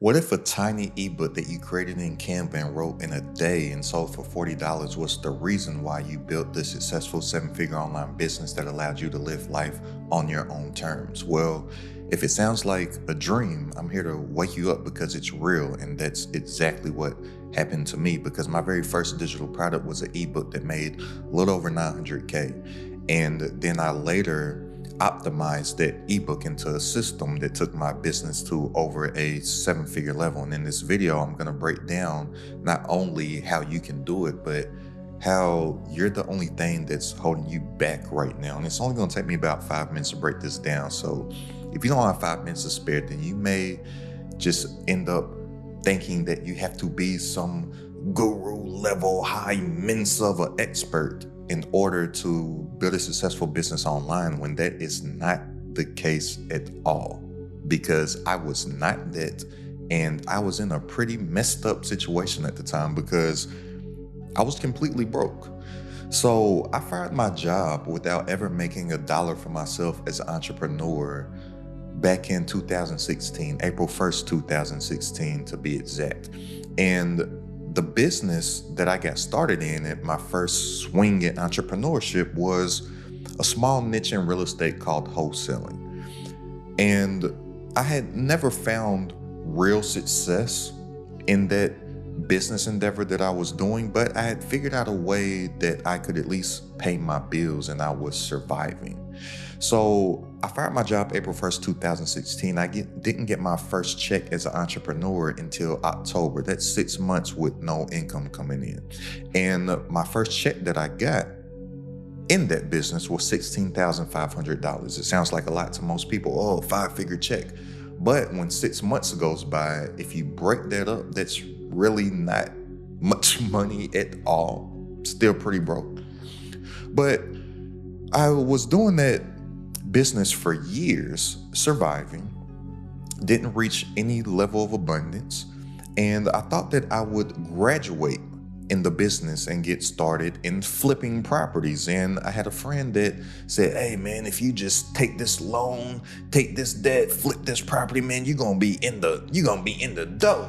What if a tiny ebook that you created in Canva and wrote in a day and sold for $40 was the reason why you built the successful seven-figure online business that allowed you to live life on your own terms? Well, if it sounds like a dream, I'm here to wake you up because it's real, and that's exactly what happened to me. Because my very first digital product was an ebook that made a little over 900K. And then I later optimized that ebook into a system that took my business to over a seven-figure level. And in this video, I'm going to break down not only how you can do it, but how you're the only thing that's holding you back right now. And it's only going to take me about 5 minutes to break this down. So if you don't have 5 minutes to spare, then you may just end up thinking that you have to be some guru level high mensa of an expert in order to build a successful business online, when that is not the case at all. Because I was not that, and I was in a pretty messed up situation at the time because I was completely broke. So I fired my job without ever making a dollar for myself as an entrepreneur back in 2016, April 1st, 2016 to be exact. And the business that I got started in at my first swing at entrepreneurship was a small niche in real estate called wholesaling. And I had never found real success in that business endeavor that I was doing, but I had figured out a way that I could at least pay my bills and I was surviving. So I fired my job April 1st, 2016. I didn't get my first check as an entrepreneur until October. That's 6 months with no income coming in. And my first check that I got in that business was $16,500. It sounds like a lot to most people. Oh, five-figure check. But when 6 months goes by, if you break that up, that's really not much money at all. Still pretty broke. But I was doing that business for years, surviving, didn't reach any level of abundance, and I thought that I would graduate in the business and get started in flipping properties. And I had a friend that said, "Hey man, if you just take this loan, take this debt, flip this property, man, you're gonna be in the dough."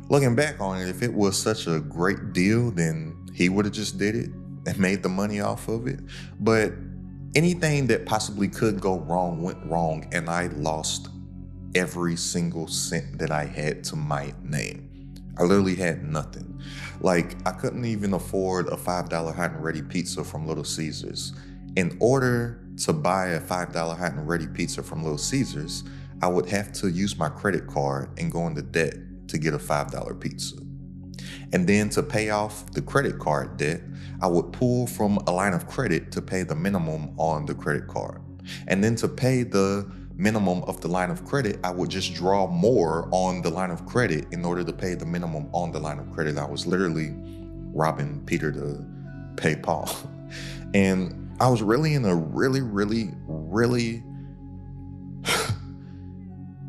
Looking back on it, if it was such a great deal, then he would have just did it and made the money off of it. But anything that possibly could go wrong went wrong, and I lost every single cent that I had to my name. I literally had nothing. Like, I couldn't even afford a $5 hot and ready pizza from Little Caesars. In order to buy a $5 hot and ready pizza from Little Caesars, I would have to use my credit card and go into debt to get a $5 pizza. And then to pay off the credit card debt, I would pull from a line of credit to pay the minimum on the credit card. And then to pay the minimum of the line of credit, I would just draw more on the line of credit in order to pay the minimum on the line of credit. I was literally robbing Peter to pay Paul. And I was really in a really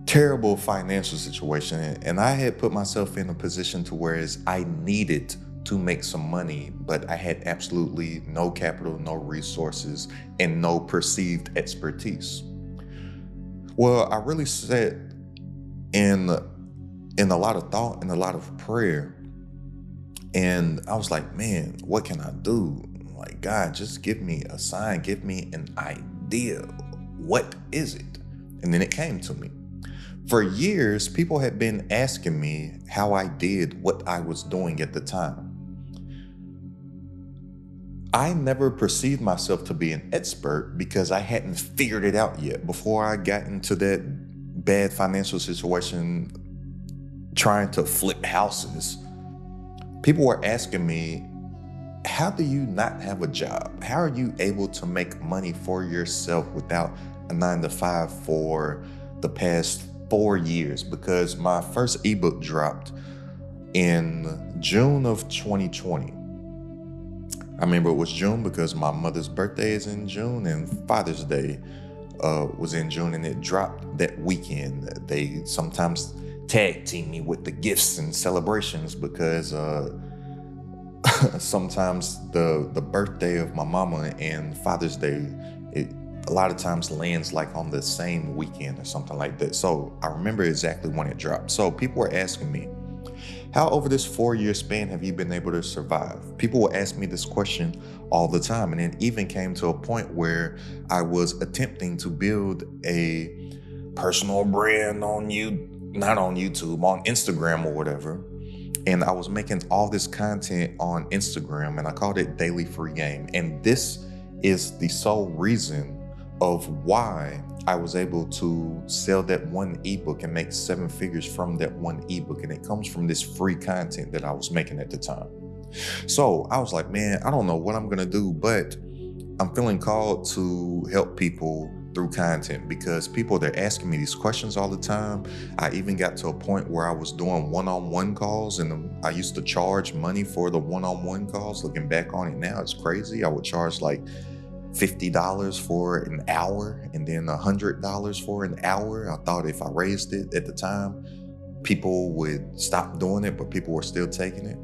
terrible financial situation, and I had put myself in a position to whereas I needed to make some money, but I had absolutely no capital, no resources, and no perceived expertise. Well, I really sat in a lot of thought and a lot of prayer, and I was like, man, what can I do? Like, God, just give me a sign, give me an idea. What is it? And then it came to me. For years, people had been asking me how I did what I was doing at the time. I never perceived myself to be an expert because I hadn't figured it out yet. Before I got into that bad financial situation trying to flip houses, people were asking me, how do you not have a job? How are you able to make money for yourself without a 9-to-5 for the past 4 years? Because my first ebook dropped in June of 2020. I remember it was June because my mother's birthday is in June and Father's Day was in June, and it dropped that weekend. They sometimes tag team me with the gifts and celebrations because sometimes the birthday of my mama and Father's Day, a lot of times lands like on the same weekend or something like that. So I remember exactly when it dropped. So people were asking me, how over this 4-year span have you been able to survive? People will ask me this question all the time. And it even came to a point where I was attempting to build a personal brand on not on YouTube, on Instagram or whatever. And I was making all this content on Instagram and I called it Daily Free Game. And this is the sole reason of why I was able to sell that one ebook and make 7 figures from that one ebook. And it comes from this free content that I was making at the time. So I was like, man, I don't know what I'm going to do, but I'm feeling called to help people through content because people, they're asking me these questions all the time. I even got to a point where I was doing one-on-one calls and I used to charge money for the one-on-one calls. Looking back on it now, it's crazy. I would charge like $50 for an hour and then $100 for an hour. I thought if I raised it at the time, people would stop doing it, but people were still taking it.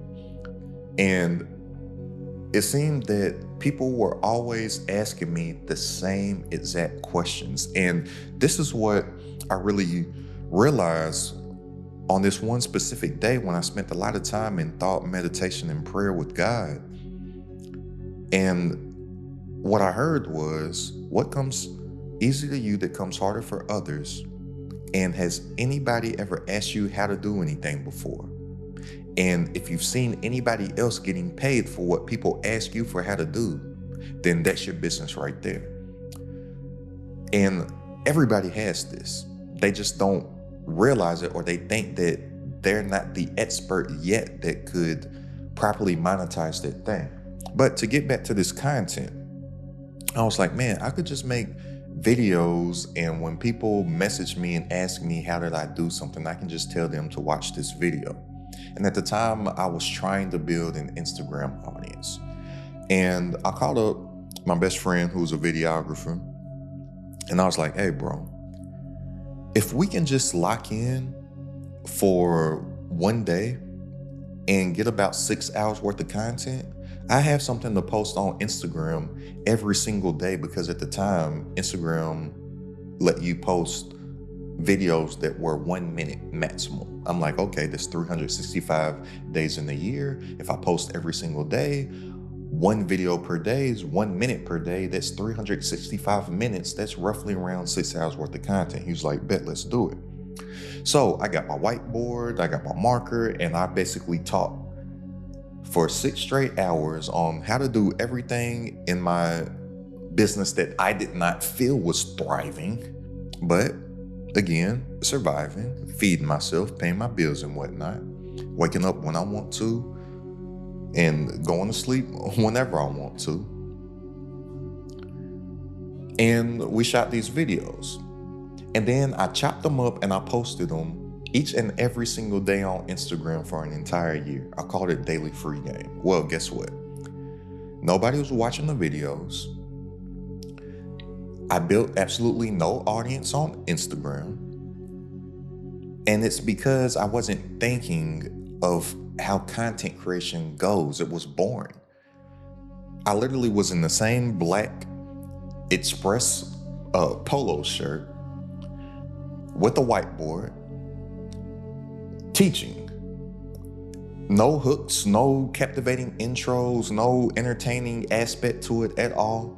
And it seemed that people were always asking me the same exact questions. And this is what I really realized on this one specific day when I spent a lot of time in thought, meditation, and prayer with God. And what I heard was, what comes easy to you that comes harder for others? And has anybody ever asked you how to do anything before? And if you've seen anybody else getting paid for what people ask you for how to do, then that's your business right there. And everybody has this. They just don't realize it, or they think that they're not the expert yet that could properly monetize that thing. But to get back to this content, I was like, man, I could just make videos, and when people message me and ask me how did I do something, I can just tell them to watch this video. And at the time, I was trying to build an Instagram audience. And I called up my best friend who's a videographer. And I was like, hey, bro, if we can just lock in for one day and get about 6 hours worth of content, I have something to post on Instagram every single day, because at the time, Instagram let you post videos that were 1 minute maximum. I'm like, okay, there's 365 days in the year. If I post every single day, 1 video per day is 1 minute per day. That's 365 minutes. That's roughly around 6 hours worth of content. He was like, bet, let's do it. So I got my whiteboard, I got my marker, and I basically taught for 6 straight hours on how to do everything in my business that I did not feel was thriving, but again, surviving, feeding myself, paying my bills and whatnot, waking up when I want to, and going to sleep whenever I want to. And we shot these videos. And then I chopped them up and I posted them each and every single day on Instagram for an entire year. I called it Daily Free Game. Well, guess what? Nobody was watching the videos. I built absolutely no audience on Instagram. And it's because I wasn't thinking of how content creation goes. It was boring. I literally was in the same black Express polo shirt with a whiteboard, teaching. No hooks, no captivating intros, no entertaining aspect to it at all.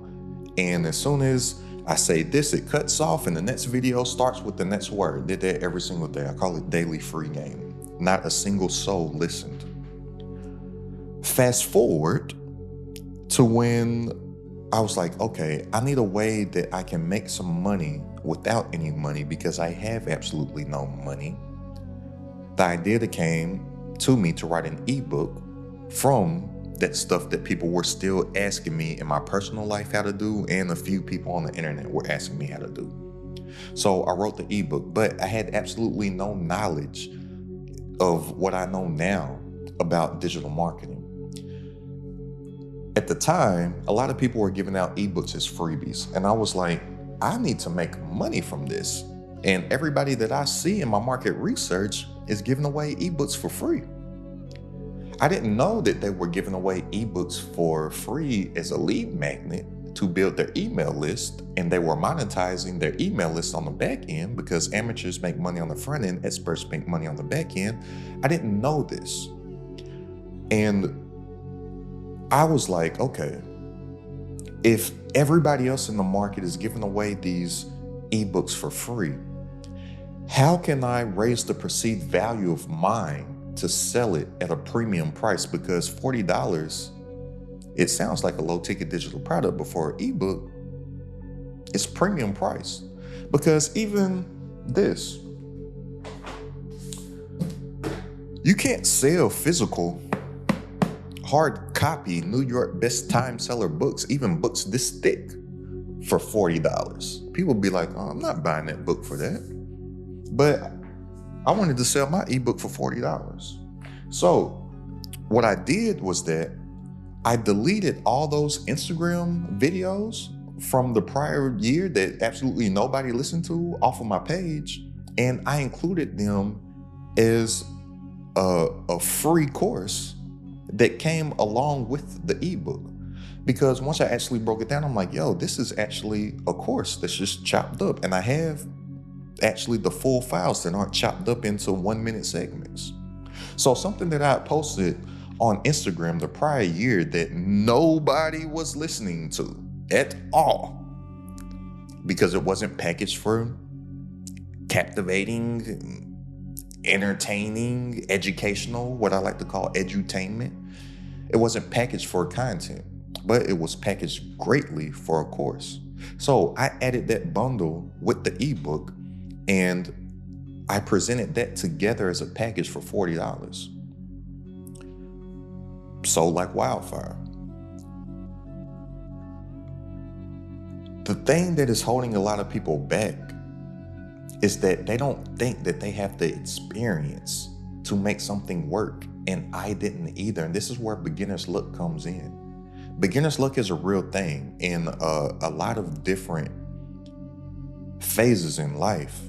And as soon as I say this, it cuts off and the next video starts with the next word. Did that every single day. I call it Daily Free Game. Not a single soul listened. Fast forward to when I was like, okay, I need a way that I can make some money without any money, because I have absolutely no money. The idea that came to me to write an ebook from that stuff that people were still asking me in my personal life how to do, and a few people on the internet were asking me how to do. So I wrote the ebook, but I had absolutely no knowledge of what I know now about digital marketing. At the time, a lot of people were giving out ebooks as freebies, and I was like, I need to make money from this. And everybody that I see in my market research is giving away ebooks for free. I didn't know that they were giving away ebooks for free as a lead magnet. to build their email list, and they were monetizing their email list on the back end because amateurs make money on the front end, experts make money on the back end. I didn't know this. And I was like, okay, if everybody else in the market is giving away these ebooks for free, how can I raise the perceived value of mine to sell it at a premium price? Because $40, it sounds like a low ticket digital product, but for an ebook, it's premium price. Because even this, you can't sell physical hard copy New York best time seller books, even books this thick, for $40. People be like, oh, I'm not buying that book for that. But I wanted to sell my ebook for $40. So what I did was that I deleted all those Instagram videos from the prior year that absolutely nobody listened to off of my page, and I included them as a free course that came along with the ebook. Because once I actually broke it down, I'm like, yo, this is actually a course that's just chopped up. And I have actually the full files that aren't chopped up into 1-minute segments. So something that I posted on Instagram the prior year that nobody was listening to at all, because it wasn't packaged for captivating, entertaining, educational, what I like to call edutainment. It wasn't packaged for content, but it was packaged greatly for a course. So I added that bundle with the ebook, and I presented that together as a package for $40. Sold like wildfire. The thing that is holding a lot of people back is that they don't think that they have the experience to make something work. And I didn't either. And this is where beginner's luck comes in. Beginner's luck is a real thing in a lot of different phases in life.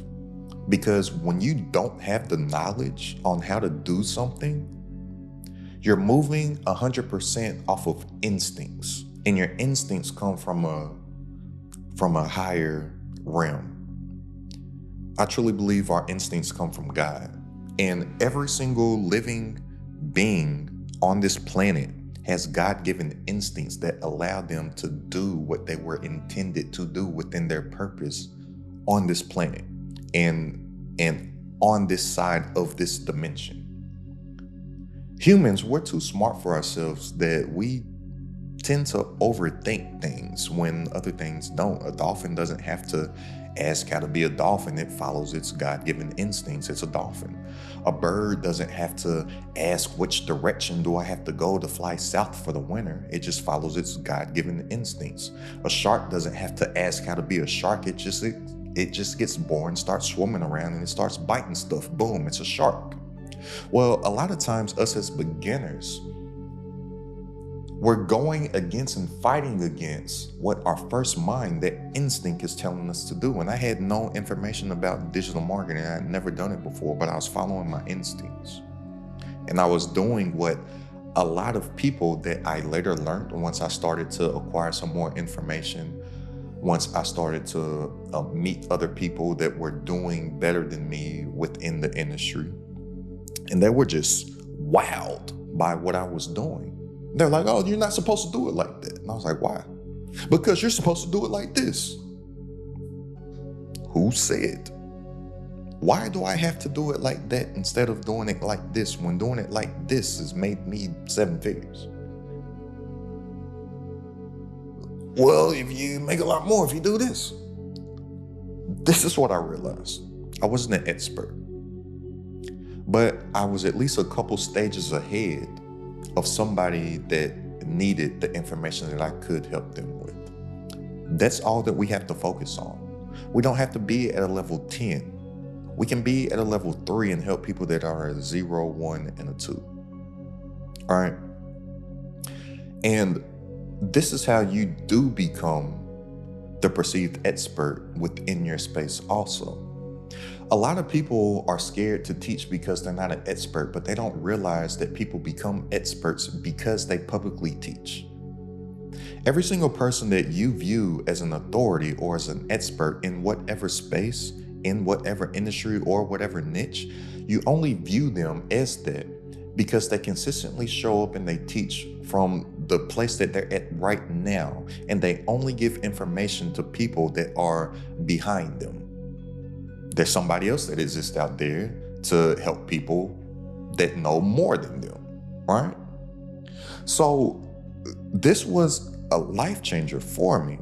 Because when you don't have the knowledge on how to do something, you're moving 100% off of instincts. And your instincts come from a higher realm. I truly believe our instincts come from God. And every single living being on this planet has God-given instincts that allow them to do what they were intended to do within their purpose on this planet and on this side of this dimension. Humans, we're too smart for ourselves that we tend to overthink things when other things don't. A dolphin doesn't have to ask how to be a dolphin. It follows its God-given instincts. It's a dolphin. A bird doesn't have to ask which direction do I have to go to fly south for the winter. It just follows its God-given instincts. A shark doesn't have to ask how to be a shark. It just gets born, starts swimming around, and it starts biting stuff. Boom, it's a shark. Well, a lot of times us as beginners, we're going against and fighting against what our first mind, that instinct, is telling us to do. And I had no information about digital marketing. I had never done it before, but I was following my instincts. And I was doing what a lot of people that I later learned once I started to acquire some more information, once I started to meet other people that were doing better than me within the industry. And they were just wowed by what I was doing. They're like, oh, you're not supposed to do it like that. And I was like, why? Because you're supposed to do it like this. Who said? Why do I have to do it like that instead of doing it like this, when doing it like this has made me 7 figures? Well, if you make a lot more if you do this. This is what I realized. I wasn't an expert, but I was at least a couple stages ahead of somebody that needed the information that I could help them with. That's all that we have to focus on. We don't have to be at a level 10. We can be at a level 3 and help people that are a 0, 1, and a 2. All right. And this is how you do become the perceived expert within your space also. A lot of people are scared to teach because they're not an expert, but they don't realize that people become experts because they publicly teach. Every single person that you view as an authority or as an expert in whatever space, in whatever industry or whatever niche, you only view them as that because they consistently show up and they teach from the place that they're at right now. And they only give information to people that are behind them. There's somebody else that exists out there to help people that know more than them, right? So this was a life changer for me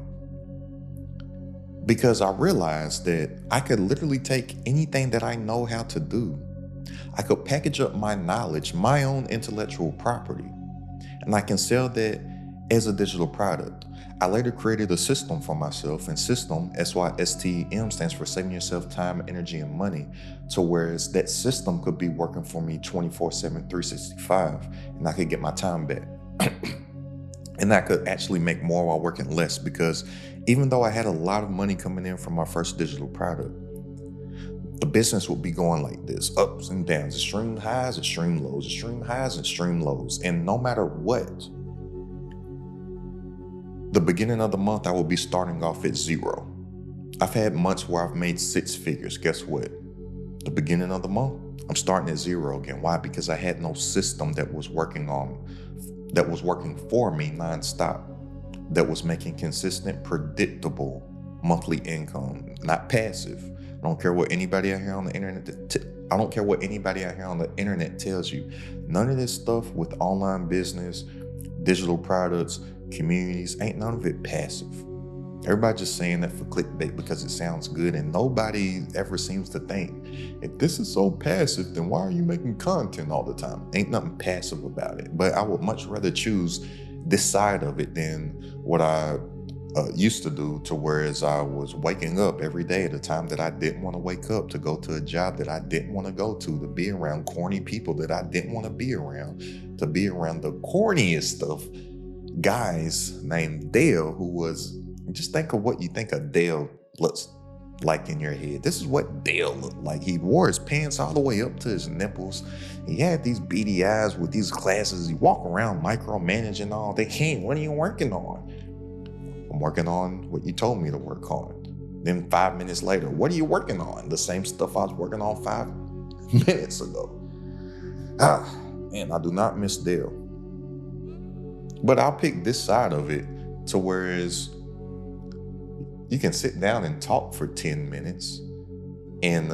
because I realized that I could literally take anything that I know how to do. I could package up my knowledge, my own intellectual property, and I can sell that as a digital product. I later created a system for myself, and system, SYSTEM, stands for saving yourself time, energy, and money, to whereas that system could be working for me 24/7, 365, and I could get my time back. And I could actually make more while working less, because even though I had a lot of money coming in from my first digital product, the business would be going like this, ups and downs, extreme highs, extreme lows, extreme highs, extreme lows. And no matter what, the beginning of the month, I will be starting off at zero. I've had months where I've made 6 figures. Guess what? The beginning of the month, I'm starting at zero again. Why? Because I had no system that was working for me nonstop, that was making consistent, predictable monthly income, not passive. I don't care what anybody out here on the internet tells you. None of this stuff with online business, digital products, communities, ain't none of it passive. Everybody just saying that for clickbait because it sounds good, and nobody ever seems to think, if this is so passive, then why are you making content all the time? Ain't nothing passive about it. But I would much rather choose this side of it than what I used to do, to whereas I was waking up every day at a time that I didn't want to wake up, to go to a job that I didn't want to go to be around corny people that I didn't want to be around, to be around the corniest of guys named Dale, who was, just think of what you think of Dale looks like in your head. This is what Dale looked like. He wore his pants all the way up to his nipples. He had these beady eyes with these glasses. He walked around micromanaging all day. Hey, what are you working on? I'm working on what you told me to work on. Then 5 minutes later, what are you working on? The same stuff I was working on 5 minutes ago. Man, I do not miss Dale. But I'll pick this side of it, to whereas you can sit down and talk for 10 minutes and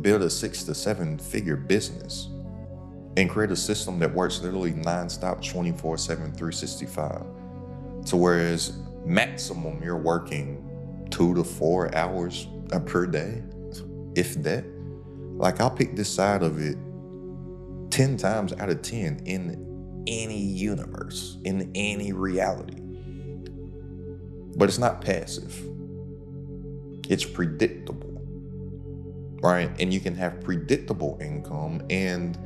build a 6 to 7 figure business and create a system that works literally nonstop, 24/7, 365. To whereas maximum you're working 2 to 4 hours per day, if that. Like, I'll pick this side of it 10 times out of 10 in any universe, in any reality. But it's not passive. It's predictable, right? And you can have predictable income. And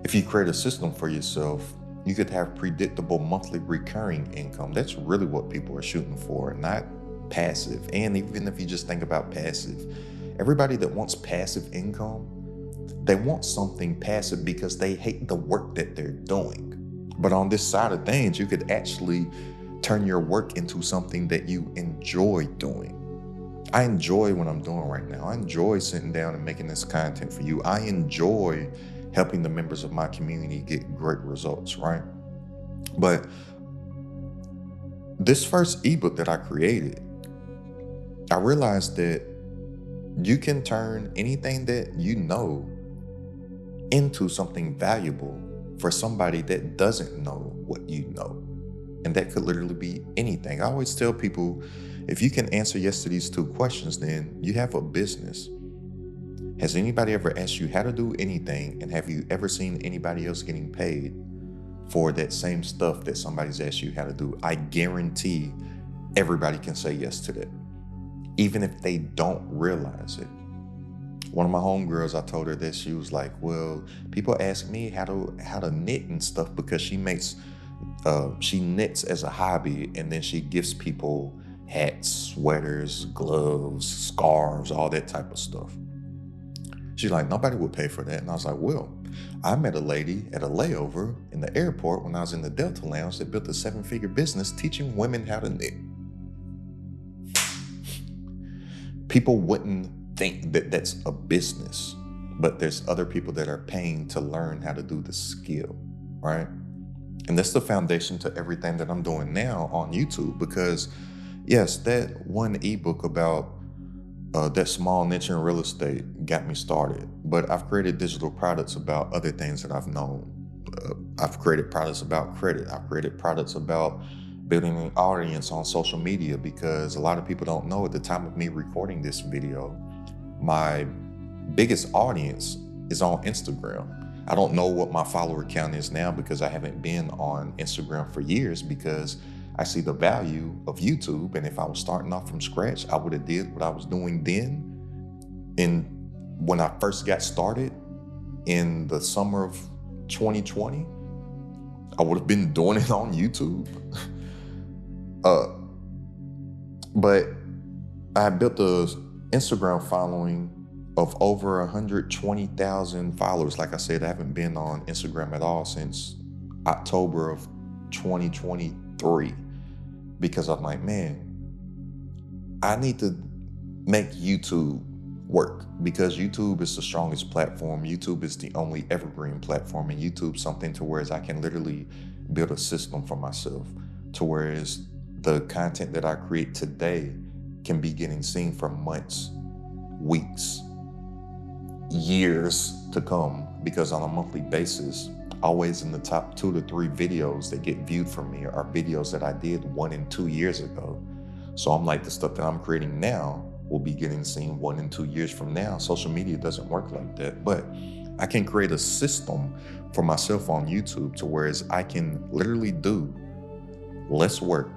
if you create a system for yourself, you could have predictable monthly recurring income. That's really what people are shooting for, not passive. And even if you just think about passive, everybody that wants passive income, they want something passive because they hate the work that they're doing. But on this side of things, you could actually turn your work into something that you enjoy doing. I enjoy what I'm doing right now. I enjoy sitting down and making this content for you. I enjoy helping the members of my community get great results, right? But this first ebook that I created, I realized that you can turn anything that you know into something valuable for somebody that doesn't know what you know. And that could literally be anything. I always tell people, if you can answer yes to these 2 questions, then you have a business. Has anybody ever asked you how to do anything? And have you ever seen anybody else getting paid for that same stuff that somebody's asked you how to do? I guarantee everybody can say yes to that, even if they don't realize it. One of my homegirls, I told her that, she was like, well, people ask me how to knit and stuff because she knits as a hobby, and then she gives people hats, sweaters, gloves, scarves, all that type of stuff. She's like, nobody would pay for that. And I was like, well, I met a lady at a layover in the airport when I was in the Delta Lounge that built a 7-figure business teaching women how to knit. People wouldn't think that that's a business, but there's other people that are paying to learn how to do the skill, right? And that's the foundation to everything that I'm doing now on YouTube, because yes, that one ebook about that small niche in real estate got me started, but I've created digital products about other things that I've known. I've created products about credit. I've created products about building an audience on social media, because a lot of people don't know at the time of me recording this video, my biggest audience is on Instagram. I don't know what my follower count is now because I haven't been on Instagram for years, because I see the value of YouTube. And if I was starting off from scratch, I would have did what I was doing then. And when I first got started in the summer of 2020, I would have been doing it on YouTube. But I built a Instagram following of over 120,000 followers. Like I said, I haven't been on Instagram at all since October of 2023, because I'm like, man, I need to make YouTube work, because YouTube is the strongest platform. YouTube is the only evergreen platform, and YouTube's something to where I can literally build a system for myself, to whereas the content that I create today can be getting seen for months, weeks, years to come, because on a monthly basis, always in the top 2 to 3 videos that get viewed from me are videos that I did 1 and 2 years ago. So I'm like, the stuff that I'm creating now will be getting seen 1 and 2 years from now. Social media doesn't work like that, but I can create a system for myself on YouTube to whereas I can literally do less work,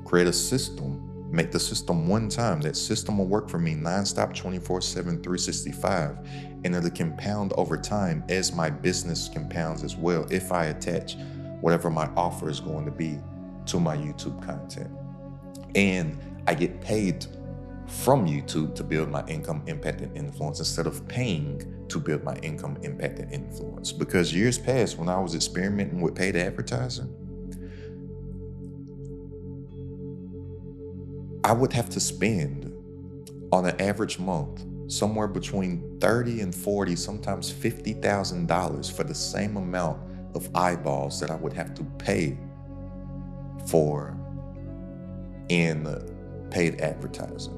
create a system, make the system one time. That system will work for me nonstop, 24/7, 365, and it'll compound over time as my business compounds as well, if I attach whatever my offer is going to be to my YouTube content. And I get paid from YouTube to build my income, impact, and influence, instead of paying to build my income, impact, and influence. Because years past, when I was experimenting with paid advertising, I would have to spend on an average month somewhere between $30 and $40, sometimes $50,000 for the same amount of eyeballs that I would have to pay for in paid advertising.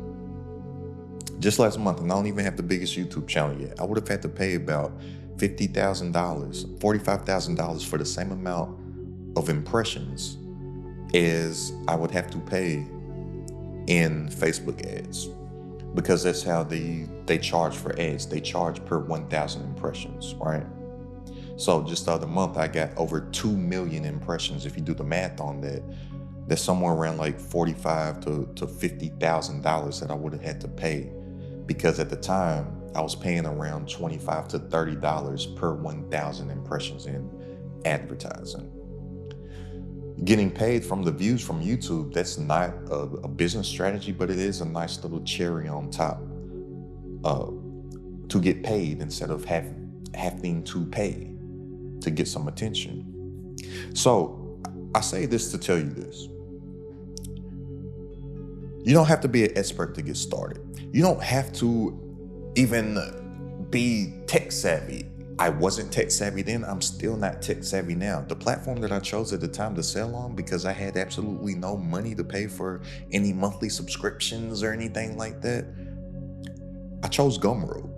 Just last month, and I don't even have the biggest YouTube channel yet, I would have had to pay about $50,000, $45,000 for the same amount of impressions as I would have to pay in Facebook ads, because that's how they charge for ads. They charge per 1,000 impressions, right? So just the other month, I got over 2 million impressions. If you do the math on that, that's somewhere around like $45,000 to $50,000 that I would have had to pay, because at the time I was paying around $25 to $30 per 1,000 impressions in advertising. Getting paid from the views from YouTube, that's not a business strategy, but it is a nice little cherry on top to get paid instead of having to pay to get some attention. So I say this to tell you this. You don't have to be an expert to get started. You don't have to even be tech savvy. I wasn't tech savvy then. I'm still not tech savvy now. The platform that I chose at the time to sell on, because I had absolutely no money to pay for any monthly subscriptions or anything like that, I chose Gumroad.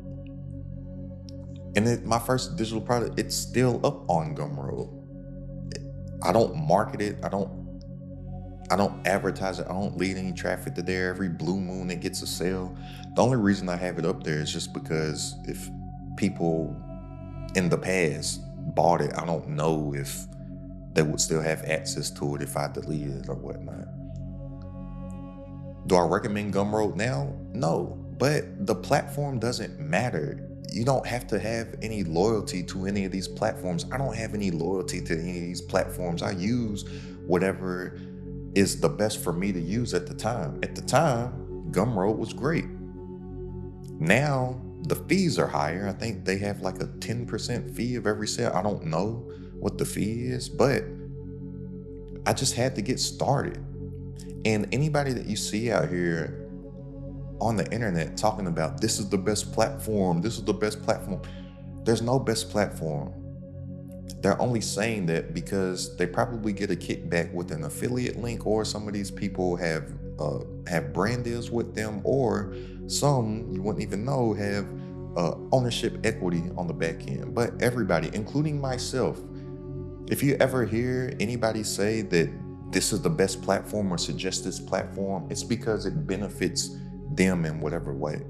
And my first digital product, it's still up on Gumroad. I don't market it. I don't advertise it. I don't lead any traffic to there. Every blue moon it gets a sale. The only reason I have it up there is just because if people in the past bought it, I don't know if they would still have access to it if I deleted it or whatnot. Do I recommend Gumroad now? No, but the platform doesn't matter. You don't have to have any loyalty to any of these platforms. I don't have any loyalty to any of these platforms. I use whatever is the best for me to use at the time. At the time, Gumroad was great. Now, The fees are higher. I think they have like a 10% fee of every sale. I don't know what the fee is, but I just had to get started. And anybody that you see out here on the internet talking about this is the best platform, this is the best platform, there's no best platform. They're only saying that because they probably get a kickback with an affiliate link, or some of these people have brand deals with them, or some you wouldn't even know have ownership equity on the back end. But everybody, including myself, if you ever hear anybody say that this is the best platform or suggest this platform, it's because it benefits them in whatever way.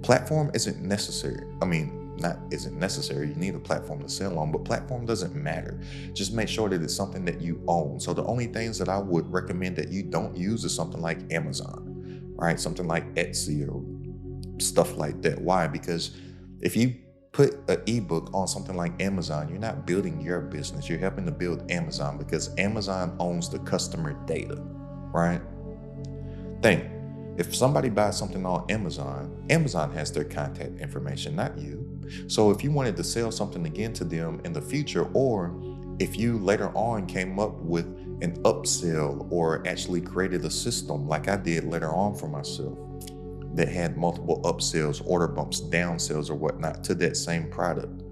Platform isn't necessary. I mean, not isn't necessary. You need a platform to sell on, but platform doesn't matter. Just make sure that it's something that you own. So the only things that I would recommend that you don't use is something like Amazon, right? Something like Etsy or stuff like that. Why? Because if you put an ebook on something like Amazon, you're not building your business. You're helping to build Amazon, because Amazon owns the customer data, right? Think, if somebody buys something on Amazon, Amazon has their contact information, not you. So if you wanted to sell something again to them in the future, or if you later on came up with an upsell or actually created a system like I did later on for myself that had multiple upsells, order bumps, downsells, or whatnot to that same product,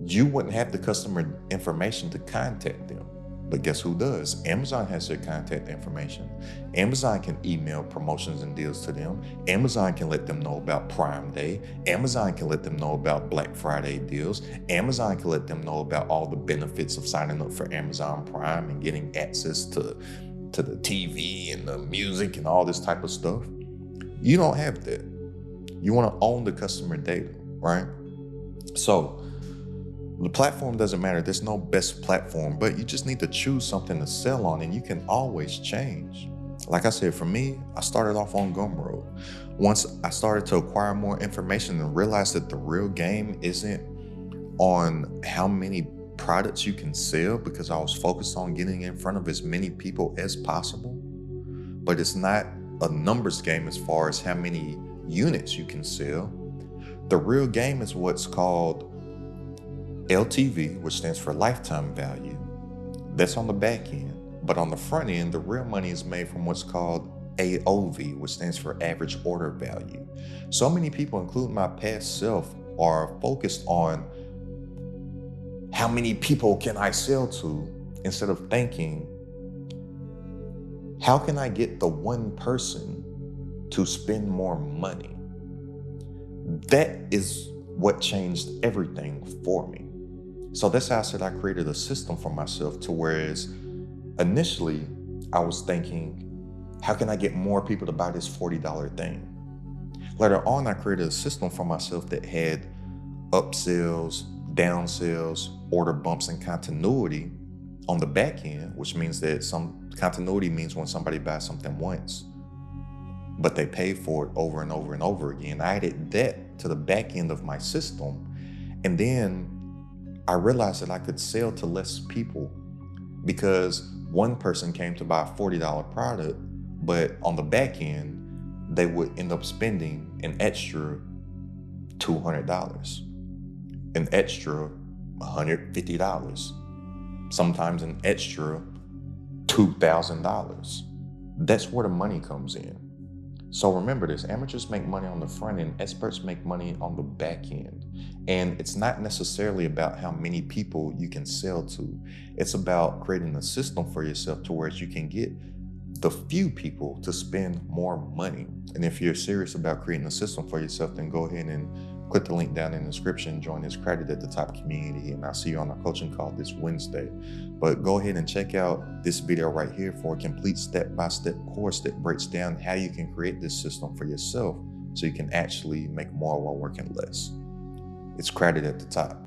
you wouldn't have the customer information to contact them. But guess who does? Amazon has their contact information. Amazon can email promotions and deals to them. Amazon can let them know about Prime Day. Amazon can let them know about Black Friday deals. Amazon can let them know about all the benefits of signing up for Amazon Prime and getting access to the TV and the music and all this type of stuff. You don't have that. You want to own the customer data, right? So the platform doesn't matter. There's no best platform, but you just need to choose something to sell on, and you can always change. Like I said, for me, I started off on Gumroad. Once I started to acquire more information and realized that the real game isn't on how many products you can sell, because I was focused on getting in front of as many people as possible, but it's not a numbers game as far as how many units you can sell. The real game is what's called LTV, which stands for lifetime value. That's on the back end. But on the front end, the real money is made from what's called AOV, which stands for average order value. So many people, including my past self, are focused on how many people can I sell to, instead of thinking, how can I get the one person to spend more money? That is what changed everything for me. So that's how I said I created a system for myself, to whereas initially I was thinking, how can I get more people to buy this $40 thing? Later on, I created a system for myself that had upsells, downsells, order bumps, and continuity on the back end, which means that some continuity means when somebody buys something once, but they pay for it over and over and over again. I added that to the back end of my system. And then I realized that I could sell to less people, because one person came to buy a $40 product, but on the back end, they would end up spending an extra $200, an extra $150, sometimes an extra $2,000. That's where the money comes in. So remember this, amateurs make money on the front end, experts make money on the back end. And it's not necessarily about how many people you can sell to. It's about creating a system for yourself to where you can get the few people to spend more money. And if you're serious about creating a system for yourself, then go ahead and click the link down in the description, join this Credit at the Top community, and I'll see you on our coaching call this Wednesday. But go ahead and check out this video right here for a complete step-by-step course that breaks down how you can create this system for yourself so you can actually make more while working less. It's Credit at the Top.